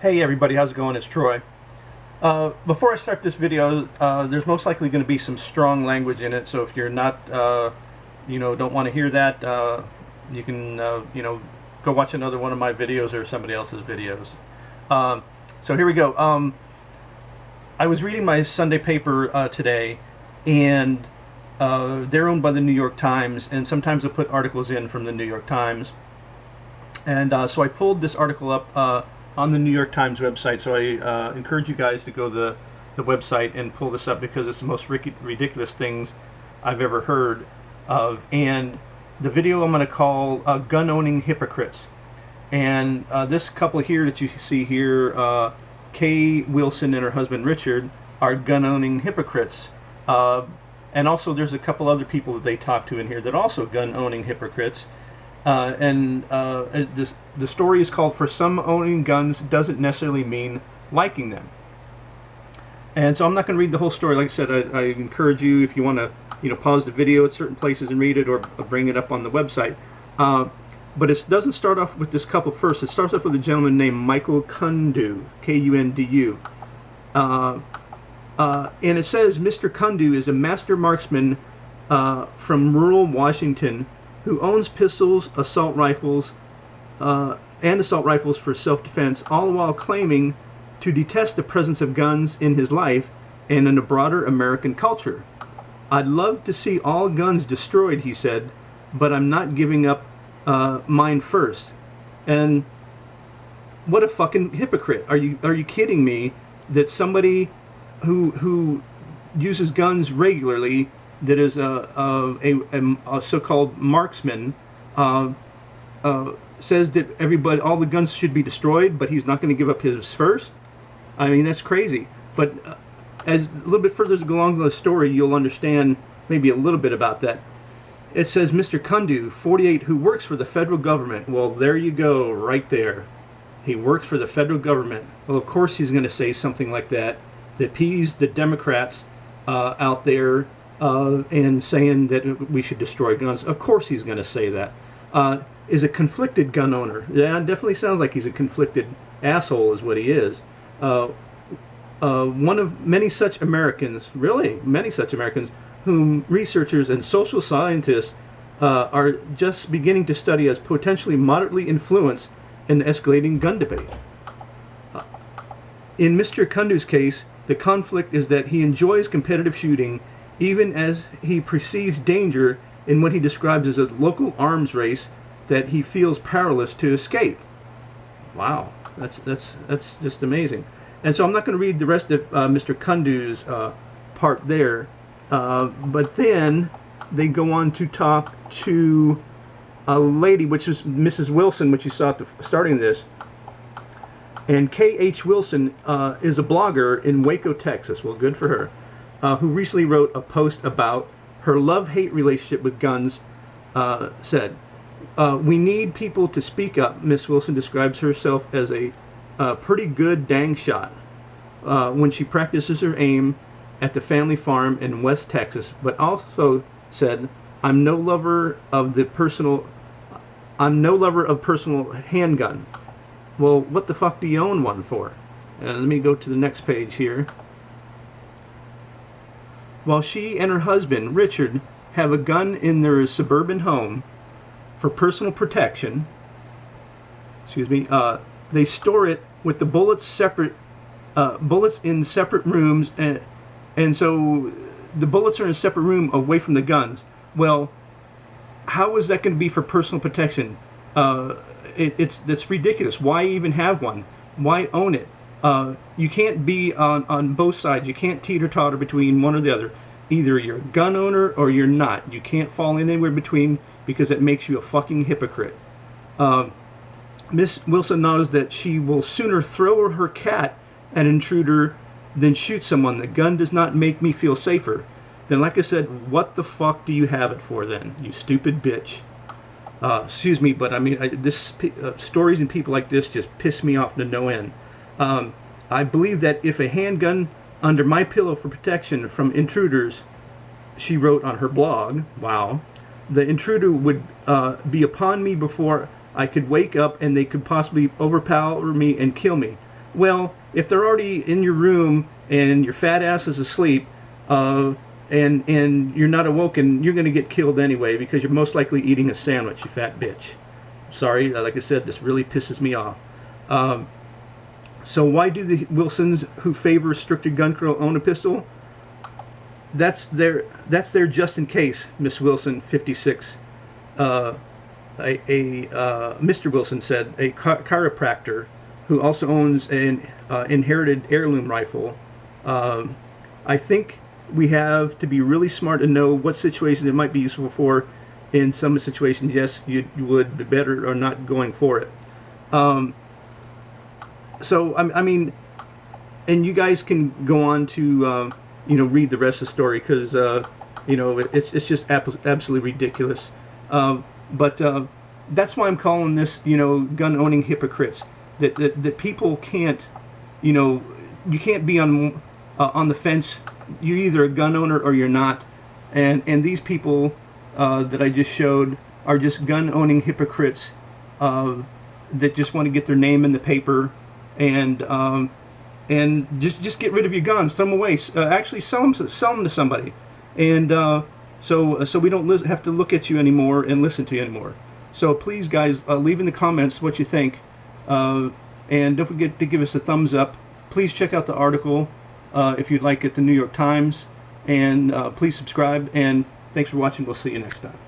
Hey everybody, how's it going? It's Troy. Before I start this video, there's most likely going to be some strong language in it, so if you're not, don't want to hear that, you can, go watch another one of my videos or somebody else's videos. So here we go. I was reading my Sunday paper today, and they're owned by the New York Times, and sometimes I put articles in from the New York Times. And so I pulled this article up on the New York Times website, so I encourage you guys to go to the website and pull this up because it's the most ridiculous things I've ever heard of. And the video I'm going to call Owning Hypocrites. And this couple here that you see here, Kay Wilson and her husband Richard, are gun-owning hypocrites. And also there's a couple other people that they talk to in here that also gun-owning hypocrites. The story is called "For Some Owning Guns Doesn't Necessarily Mean Liking Them." And so I'm not going to read the whole story. Like I said, I encourage you, if you want to, pause the video at certain places and read it, or bring it up on the website. But it doesn't start off with this couple first. It starts off with a gentleman named Michael Kundu, K-U-N-D-U. And it says, Mr. Kundu is a master marksman from rural Washington who owns pistols, assault rifles, and assault rifles for self-defense, all while claiming to detest the presence of guns in his life and in a broader American culture. I'd love to see all guns destroyed, he said, but I'm not giving up mine first. And what a fucking hypocrite. Are you kidding me that somebody who uses guns regularly, that is a so-called marksman, says that all the guns should be destroyed, but he's not going to give up his first? I mean, that's crazy. But as a little bit further along the story, you'll understand maybe a little bit about that. It says, Mr. Kundu, 48, who works for the federal government. Well, there you go, right there. He works for the federal government. Well, of course he's going to say something like that appease the Democrats out there, and saying that we should destroy guns. Of course he's going to say that. Is a conflicted gun owner. Yeah, it definitely sounds like he's a conflicted asshole is what he is. One of many such Americans, really many such Americans, whom researchers and social scientists are just beginning to study as potentially moderately influenced in the escalating gun debate. In Mr. Kundu's case, the conflict is that he enjoys competitive shooting even as he perceives danger in what he describes as a local arms race that he feels powerless to escape. Wow, that's just amazing. And so I'm not going to read the rest of Mr. Kundu's part there, but then they go on to talk to a lady, which is Mrs. Wilson, which you saw at the starting of this. And K.H. Wilson is a blogger in Waco, Texas. Well, good for her. Who recently wrote a post about her love-hate relationship with guns. Said, we need people to speak up. Miss Wilson describes herself as a pretty good dang shot when she practices her aim at the family farm in West Texas, but also said, I'm no lover of personal handgun. Well, what the fuck do you own one for? And let me go to the next page here. While she and her husband, Richard, have a gun in their suburban home for personal protection, they store it with the bullets in separate rooms, and so the bullets are in a separate room away from the guns. Well, how is that going to be for personal protection? That's ridiculous. Why even have one? Why own it? You can't be on both sides. You can't teeter-totter between one or the other. Either you're a gun owner or you're not. You can't fall anywhere between, because it makes you a fucking hypocrite. Miss Wilson knows that she will sooner throw her cat at an intruder than shoot someone. The gun does not make me feel safer. Then, like I said, what the fuck do you have it for then, you stupid bitch? Excuse me, but I mean, stories and people like this just piss me off to no end. I believe that if a handgun under my pillow for protection from intruders, she wrote on her blog, wow, the intruder would be upon me before I could wake up, and they could possibly overpower me and kill me. Well, if they're already in your room and your fat ass is asleep, and you're not awoken, you're going to get killed anyway because you're most likely eating a sandwich, you fat bitch. Sorry, like I said, this really pisses me off. So why do the Wilsons who favor restricted gun control own a pistol? That's their just in case, Miss Wilson, 56. Mr. Wilson said, a chiropractor who also owns an inherited heirloom rifle. I think we have to be really smart to know what situations it might be useful for. In some situations, yes, you would be better or not going for it. So I mean, and you guys can go on to read the rest of the story, because it's just absolutely ridiculous. But that's why I'm calling this gun owning hypocrites. That people can't, you can't be on the fence. You're either a gun owner or you're not, and these people that I just showed are just gun owning hypocrites that just want to get their name in the paper, and just get rid of your guns, throw them away. Actually, sell them to somebody, and so we don't have to look at you anymore and listen to you anymore. So please, guys, leave in the comments what you think, and don't forget to give us a thumbs up. Please check out the article if you'd like, at the New York Times, and please subscribe, and thanks for watching. We'll see you next time.